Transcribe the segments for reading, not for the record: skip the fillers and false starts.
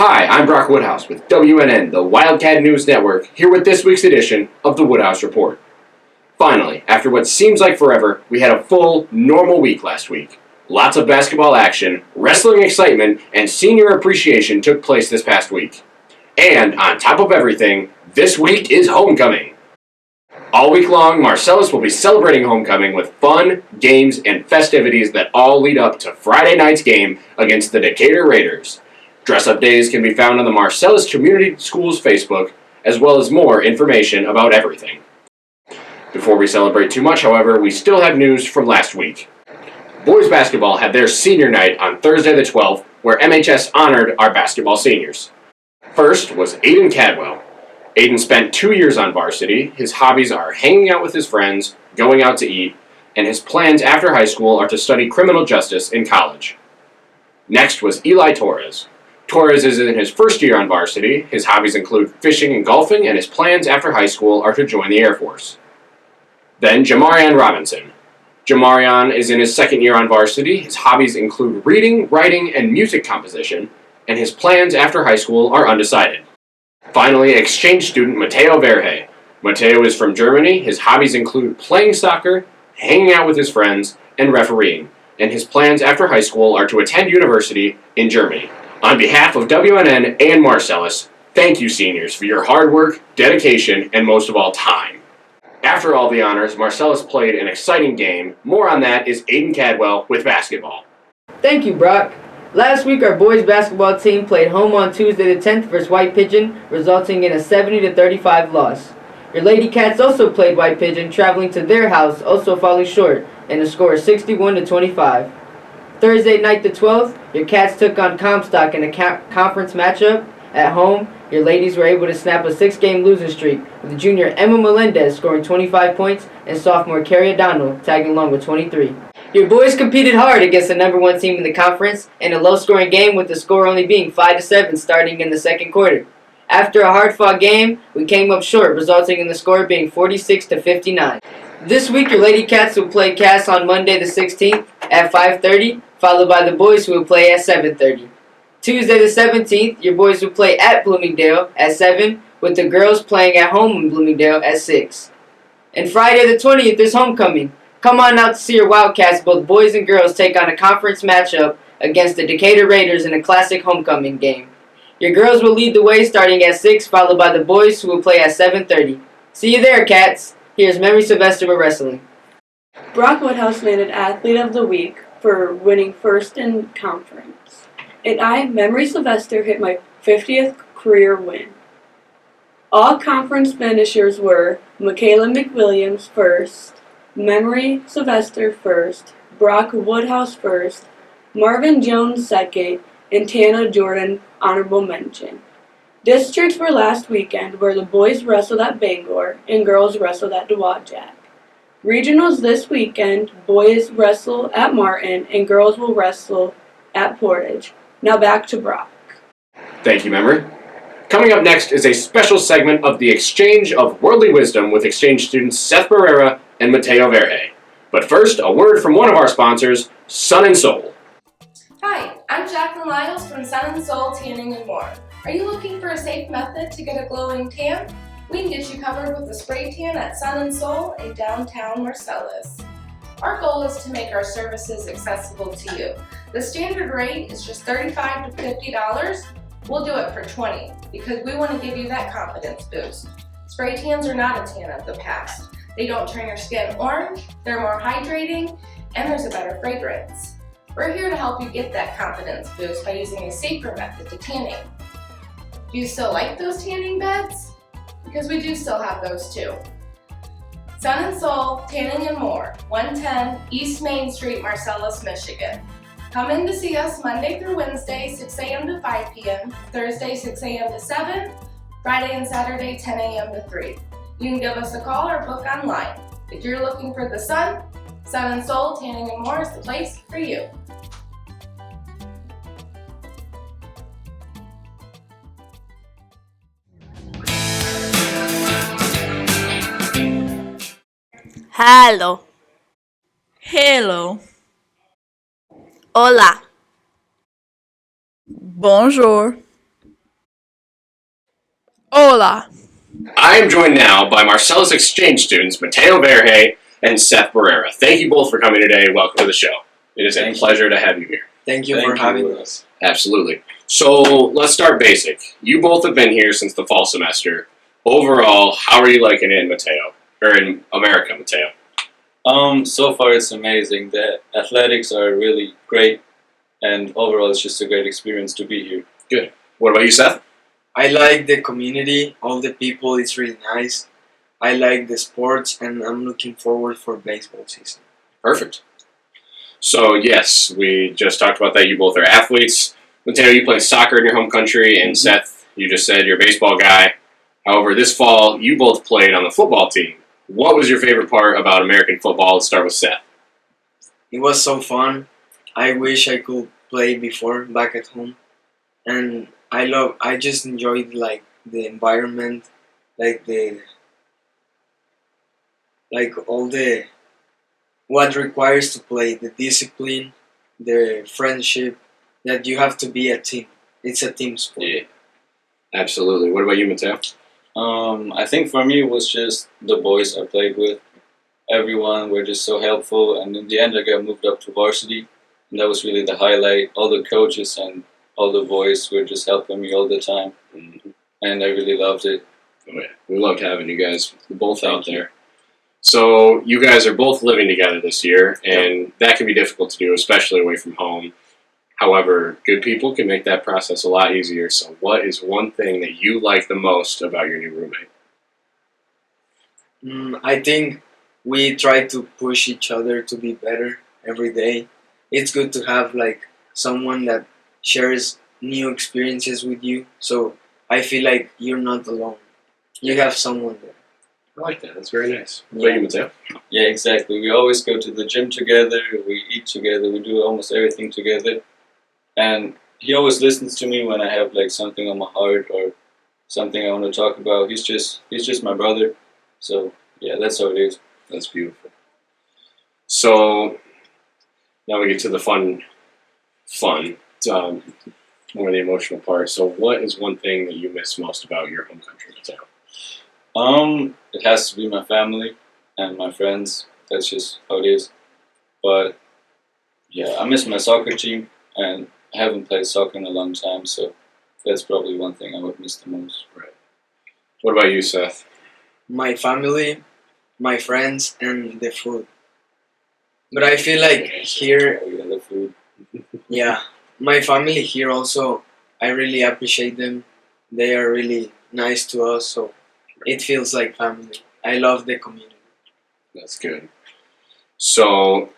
Hi, I'm Brock Woodhouse with WNN, the Wildcat News Network, here with this week's edition of the Woodhouse Report. Finally, after what seems like forever, we had a full, normal week last week. Lots of basketball action, wrestling excitement, and senior appreciation took place this past week. And, on top of everything, this week is homecoming. All week long, Marcellus will be celebrating homecoming with fun, games, and festivities that all lead up to Friday night's game against the Decatur Raiders. Dress-up days can be found on the Marcellus Community Schools Facebook, as well as more information about everything. Before we celebrate too much, however, we still have news from last week. Boys basketball had their senior night on Thursday the 12th, where MHS honored our basketball seniors. First was Aiden Cadwell. Aiden spent 2 years on varsity. His hobbies are hanging out with his friends, going out to eat, and his plans after high school are to study criminal justice in college. Next was Eli Torres. Torres is in his first year on varsity. His hobbies include fishing and golfing, and his plans after high school are to join the Air Force. Then Jamarion Robinson. Jamarion is in his second year on varsity. His hobbies include reading, writing, and music composition, and his plans after high school are undecided. Finally, exchange student Mateo Verhe. Mateo is from Germany. His hobbies include playing soccer, hanging out with his friends, and refereeing, and his plans after high school are to attend university in Germany. On behalf of WNN and Marcellus, thank you, seniors, for your hard work, dedication, and most of all, time. After all the honors, Marcellus played an exciting game. More on that is Aiden Cadwell with basketball. Thank you, Brock. Last week, our boys basketball team played home on Tuesday the 10th versus White Pigeon, resulting in a 70-35 loss. Your Lady Cats also played White Pigeon, traveling to their house, also falling short, in a score of 61-25. Thursday night the 12th, your Cats took on Comstock in a conference matchup. At home, your ladies were able to snap a 6-game losing streak, with junior Emma Melendez scoring 25 points and sophomore Carrie O'Donnell tagging along with 23. Your boys competed hard against the number one team in the conference in a low-scoring game, with the score only being 5-7 starting in the second quarter. After a hard-fought game, we came up short, resulting in the score being 46-59. This week, your Lady Cats will play Cass on Monday the 16th at 5:30, followed by the boys who will play at 7:30. Tuesday the 17th, your boys will play at Bloomingdale at 7, with the girls playing at home in Bloomingdale at 6. And Friday the 20th is homecoming. Come on out to see your Wildcats, both boys and girls, take on a conference matchup against the Decatur Raiders in a classic homecoming game. Your girls will lead the way starting at 6, followed by the boys who will play at 7:30. See you there, Cats. Here's Memory Sylvester with wrestling. Brock Woodhouse landed Athlete of the Week for winning first in conference. And I, Memory Sylvester, hit my 50th career win. All conference finishers were Michaela McWilliams first, Memory Sylvester first, Brock Woodhouse first, Marvin Jones second, and Tana Jordan honorable mention. Districts were last weekend, where the boys wrestled at Bangor and girls wrestled at Dowagiac. Regionals this weekend, boys wrestle at Martin and girls will wrestle at Portage. Now back to Brock. Thank you, Memory. Coming up next is a special segment of the Exchange of Worldly Wisdom with exchange students Seth Barrera and Mateo Verhe. But first, a word from one of our sponsors, Sun and Soul. Hi, I'm Jacqueline Lyles from Sun and Soul Tanning and More. Are you looking for a safe method to get a glowing tan? We can get you covered with a spray tan at Sun and Soul in downtown Marcellus. Our goal is to make our services accessible to you. The standard rate is just $35 to $50. We'll do it for $20 because we want to give you that confidence boost. Spray tans are not a tan of the past. They don't turn your skin orange, they're more hydrating, and there's a better fragrance. We're here to help you get that confidence boost by using a safer method to tanning. Do you still like those tanning beds? Because we do still have those too. Sun and Soul, Tanning and More, 110 East Main Street, Marcellus, Michigan. Come in to see us Monday through Wednesday, 6 a.m. to 5 p.m., Thursday, 6 a.m. to 7, Friday and Saturday, 10 a.m. to 3. You can give us a call or book online. If you're looking for the sun, Sun and Soul, Tanning and More is the place for you. Hello. Hello. Hola. Bonjour. Hola. I am joined now by Marcellus Exchange students Mateo Verhe and Seth Barrera. Thank you both for coming today. Welcome to the show. It is a pleasure to have you here. Thank you for having us. Absolutely. So let's start basic. You both have been here since the fall semester. Overall, how are you liking it in America, Mateo? So far it's amazing. The athletics are really great, and overall it's just a great experience to be here. Good. What about you, Seth? I like the community, all the people, it's really nice. I like the sports, and I'm looking forward for baseball season. Perfect. So yes, we just talked about that. You both are athletes. Mateo, you play soccer in your home country, and Seth, you just said you're a baseball guy. However, this fall, you both played on the football team. What was your favorite part about American football? Let's start with Seth. It was so fun. I wish I could play before back at home. And I just enjoyed like the environment, like all the what requires to play, the discipline, the friendship, that you have to be a team. It's a team sport. Yeah, absolutely. What about you, Mateo? I think for me it was just the boys I played with. Everyone were just so helpful, and in the end I got moved up to varsity, and that was really the highlight. All the coaches and all the boys were just helping me all the time, and I really loved it. Oh, yeah. We loved having you guys both out there. So you guys are both living together this year, and that can be difficult to do, especially away from home. However, good people can make that process a lot easier. So what is one thing that you like the most about your new roommate? I think we try to push each other to be better every day. It's good to have like someone that shares new experiences with you. So I feel like you're not alone. You have someone there. I like that. That's very nice. What about you, Mateo? Yeah, exactly. We always go to the gym together, we eat together, we do almost everything together. And he always listens to me when I have like something on my heart or something I want to talk about. He's just my brother. So yeah, that's how it is. That's beautiful. So now we get to the fun, more the emotional part. So what is one thing that you miss most about your home country, Mateo? It has to be my family and my friends. That's just how it is. But yeah, I miss my soccer team, and I haven't played soccer in a long time, so that's probably one thing I would miss the most. Right. What about you, Seth? My family, my friends, and the food. But I feel like here, Oh, yeah, the food. yeah, my family here also, I really appreciate them. They are really nice to us, so it feels like family. I love the community. That's good. So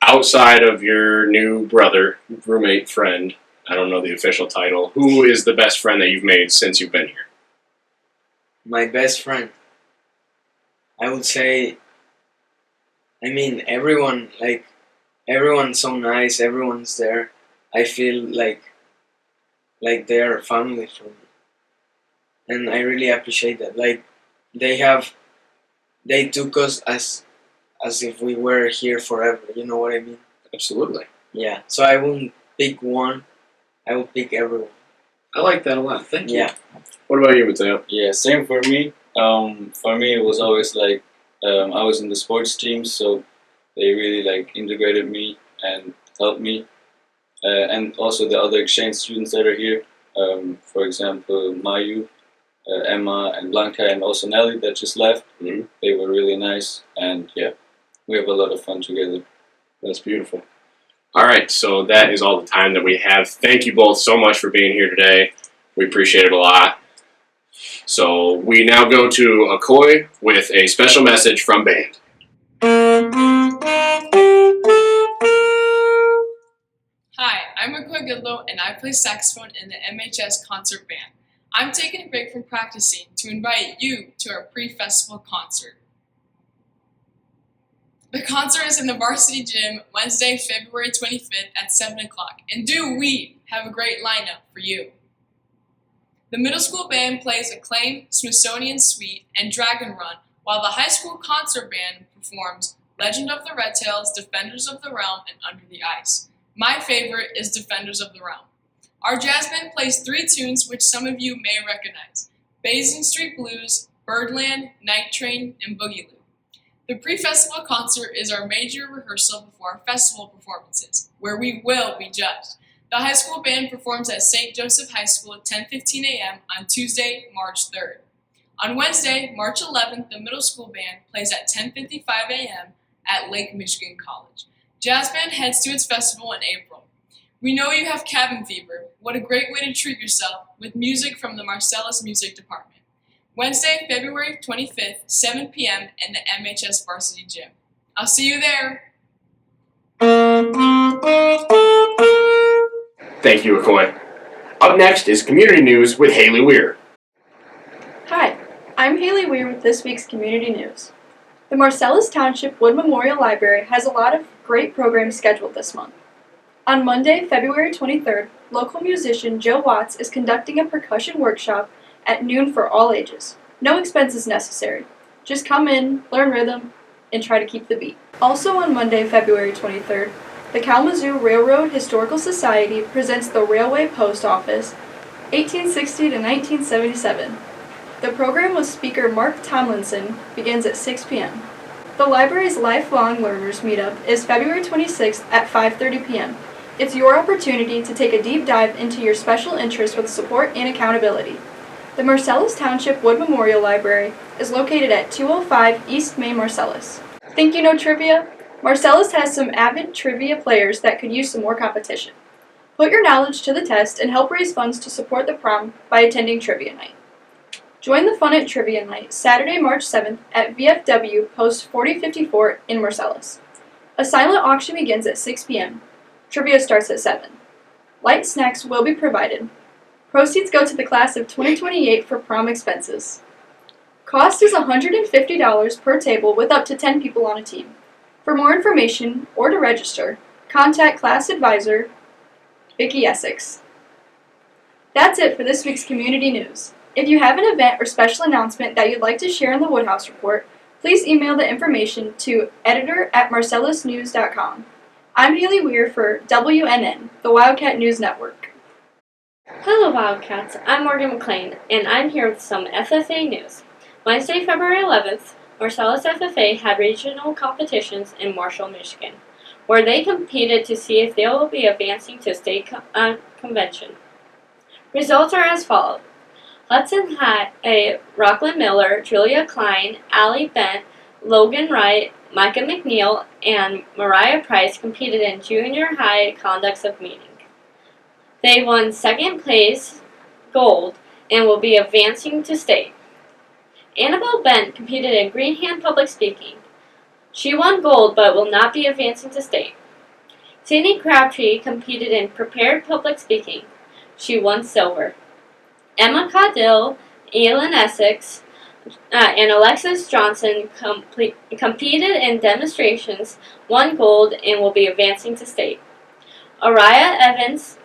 outside of your new brother, roommate, friend, I don't know the official title, who is the best friend that you've made since you've been here? My best friend, I would say, I mean, everyone, like, everyone's so nice, everyone's there. I feel like they are family for me. And I really appreciate that. Like, they took us as if we were here forever, you know what I mean? Absolutely. Yeah, so I wouldn't pick one, I would pick everyone. I like that a lot. Thank you. Yeah. What about you, Mateo? Yeah, same for me. For me, it was always like I was in the sports team, so they really like integrated me and helped me, and also the other exchange students that are here. For example, Mayu, Emma, and Blanca, and also Nelly that just left. Mhm. They were really nice, and yeah, we have a lot of fun together. That's beautiful. All right, so that is all the time that we have. Thank you both so much for being here today. We appreciate it a lot. So we now go to Akoi with a special message from band. Hi, I'm Akoi Goodlow and I play saxophone in the MHS concert band. I'm taking a break from practicing to invite you to our pre-festival concert. The concert is in the varsity gym Wednesday, February 25th at 7 o'clock, and we have a great lineup for you. The middle school band plays Acclaim, Smithsonian Suite, and Dragon Run, while the high school concert band performs Legend of the Red Tails, Defenders of the Realm, and Under the Ice. My favorite is Defenders of the Realm. Our jazz band plays 3 tunes which some of you may recognize: Basin Street Blues, Birdland, Night Train, and Boogaloo. The pre-festival concert is our major rehearsal before our festival performances, where we will be judged. The high school band performs at St. Joseph High School at 10:15 a.m. on Tuesday, March 3rd. On Wednesday, March 11th, the middle school band plays at 10:55 a.m. at Lake Michigan College. Jazz Band heads to its festival in April. We know you have cabin fever. What a great way to treat yourself with music from the Marcellus Music Department. Wednesday, February 25th, 7 p.m. in the MHS Varsity Gym. I'll see you there. Thank you, Akoy. Up next is Community News with Haley Weir. Hi, I'm Haley Weir with this week's Community News. The Marcellus Township Wood Memorial Library has a lot of great programs scheduled this month. On Monday, February 23rd, local musician Joe Watts is conducting a percussion workshop at noon for all ages. No expenses necessary. Just come in, learn rhythm, and try to keep the beat. Also on Monday, February 23rd, the Kalamazoo Railroad Historical Society presents the Railway Post Office, 1860 to 1977. The program with speaker Mark Tomlinson begins at 6 p.m. The library's Lifelong Learners Meetup is February 26th at 5:30 p.m. It's your opportunity to take a deep dive into your special interests with support and accountability. The Marcellus Township Wood Memorial Library is located at 205 East Main Marcellus. Think you know trivia? Marcellus has some avid trivia players that could use some more competition. Put your knowledge to the test and help raise funds to support the prom by attending Trivia Night. Join the fun at Trivia Night Saturday, March 7th at VFW Post 4054 in Marcellus. A silent auction begins at 6 p.m. Trivia starts at 7. Light snacks will be provided. Proceeds go to the class of 2028 for prom expenses. Cost is $150 per table with up to 10 people on a team. For more information or to register, contact class advisor Vicki Essex. That's it for this week's Community News. If you have an event or special announcement that you'd like to share in the Woodhouse Report, please email the information to editor@marcellusnews.com. I'm Haley Weir for WNN, the Wildcat News Network. Hello Wildcats, I'm Morgan McLean, and I'm here with some FFA news. Wednesday, February 11th, Marcellus FFA had regional competitions in Marshall, Michigan, where they competed to see if they will be advancing to state convention. Results are as follows. Hudson High, Rockland Miller, Julia Klein, Allie Bent, Logan Wright, Micah McNeil, and Mariah Price competed in junior high conducts of meeting. They won second place, gold, and will be advancing to state. Annabelle Bent competed in Greenhand Public Speaking. She won gold but will not be advancing to state. Sydney Crabtree competed in Prepared Public Speaking. She won silver. Emma Caudill, Aylin Essex, and Alexis Johnson competed in demonstrations, won gold, and will be advancing to state. Araya Evans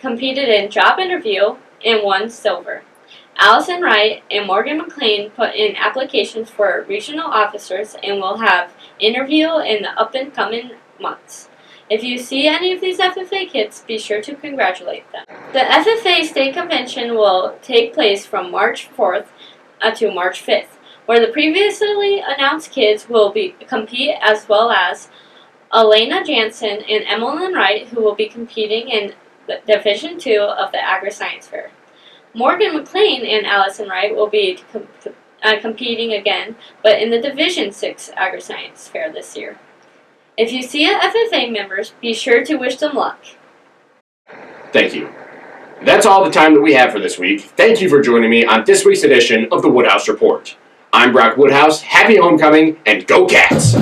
competed in job interview and won silver. Allison Wright and Morgan McLean put in applications for regional officers and will have interview in the up-and-coming months. If you see any of these FFA kids, be sure to congratulate them. The FFA State Convention will take place from March 4th to March 5th, where the previously announced kids will compete, as well as Elena Jansen and Emmeline Wright, who will be competing in Division 2 of the Agri-Science Fair. Morgan McLean and Allison Wright will be competing again, but in the Division 6 Agri-Science Fair this year. If you see FFA members, be sure to wish them luck. Thank you. That's all the time that we have for this week. Thank you for joining me on this week's edition of the Woodhouse Report. I'm Brock Woodhouse. Happy homecoming, and go Cats!